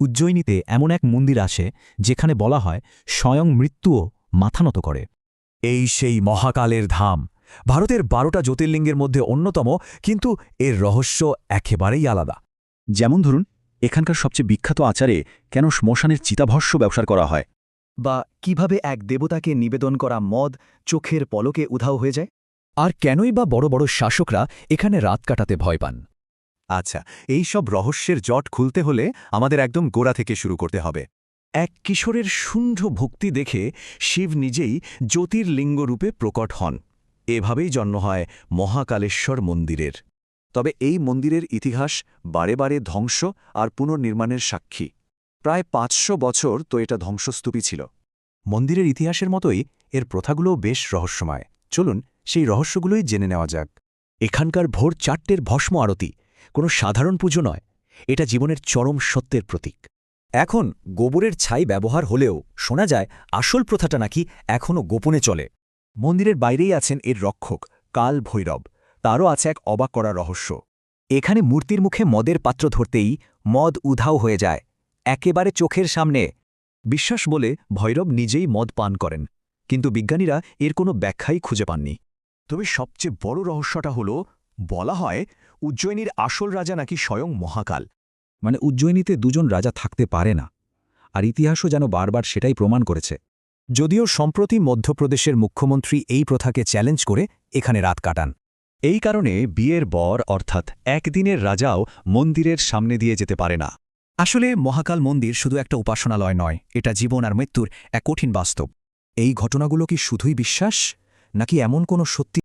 উজ্জয়িনীতে এমন এক মন্দির আসে যেখানে বলা হয় স্বয়ং মৃত্যুও মাথা নত করে। এই সেই মহাকালের ধাম, ভারতের 12টা জ্যোতির্লিঙ্গের মধ্যে অন্যতম, কিন্তু এর রহস্য একেবারেই আলাদা। যেমন ধরুন, এখানকার সবচেয়ে বিখ্যাত আচারে কেন শ্মশানের চিতাভস্য ব্যবহার করা হয়? বা কিভাবে এক দেবতাকে নিবেদন করা মদ চোখের পলকে উধাও হয়ে যায়? আর কেনই বা বড় বড় শাসকরা এখানে রাত কাটাতে ভয় পান? আচ্ছা, এই সব রহস্যের জট খুলতে হলে আমাদের একদম গোড়া থেকে শুরু করতে হবে। এক কিশোরের শূন্য ভক্তি দেখে শিব নিজেই জ্যোতির্লিঙ্গ রূপে প্রকট হন। এভাবেই জন্ম হয় মহাকালেশ্বর মন্দিরের। তবে এই মন্দিরের ইতিহাস বারে বারে ধ্বংস আর পুনর্নির্মাণের সাক্ষী। প্রায় 500 বছর তো এটা ধ্বংসস্তূপই ছিল। মন্দিরের ইতিহাসের মতোই এর প্রথাগুলোও বেশ রহস্যময়। চলুন সেই রহস্যগুলোই জেনে নেওয়া যাক। এখানকার ভোর 4টের ভস্ম আরতি কোনো সাধারণ পুজো নয়, এটা জীবনের চরম সত্যের প্রতীক। এখন গোবরের ছাই ব্যবহার হলেও শোনা যায় আসল প্রথাটা নাকি এখনও গোপনে চলে। মন্দিরের বাইরেই আছেন এর রক্ষক কাল ভৈরব। তারও আছে এক অবাক করা রহস্য। এখানে মূর্তির মুখে মদের পাত্র ধরতেই মদ উধাও হয়ে যায়, একেবারে চোখের সামনে। বিশ্বাস বলে ভৈরব নিজেই মদ পান করেন, কিন্তু বিজ্ঞানীরা এর কোনো ব্যাখ্যাই খুঁজে পাননি। তবে সবচেয়ে বড় রহস্যটা হল, বলা হয় উজ্জয়িনীর আসল রাজা নাকি স্বয়ং মহাকাল। মানে উজ্জয়িনীতে দুজন রাজা থাকতে পারে না, আর ইতিহাসও যেন বারবার সেটাই প্রমাণ করেছে। যদিও সম্প্রতি মধ্যপ্রদেশের মুখ্যমন্ত্রী এই প্রথাকে চ্যালেঞ্জ করে এখানে রাত কাটান। এই কারণে বিয়ের বর অর্থাৎ একদিনের রাজাও মন্দিরের সামনে দিয়ে যেতে পারে না। আসলে মহাকাল মন্দির শুধু একটা উপাসনালয় নয়, এটা জীবন আর মৃত্যুর এক কঠিন বাস্তব। এই ঘটনাগুলো কি শুধুই বিশ্বাস, নাকি এমন কোনো সত্যি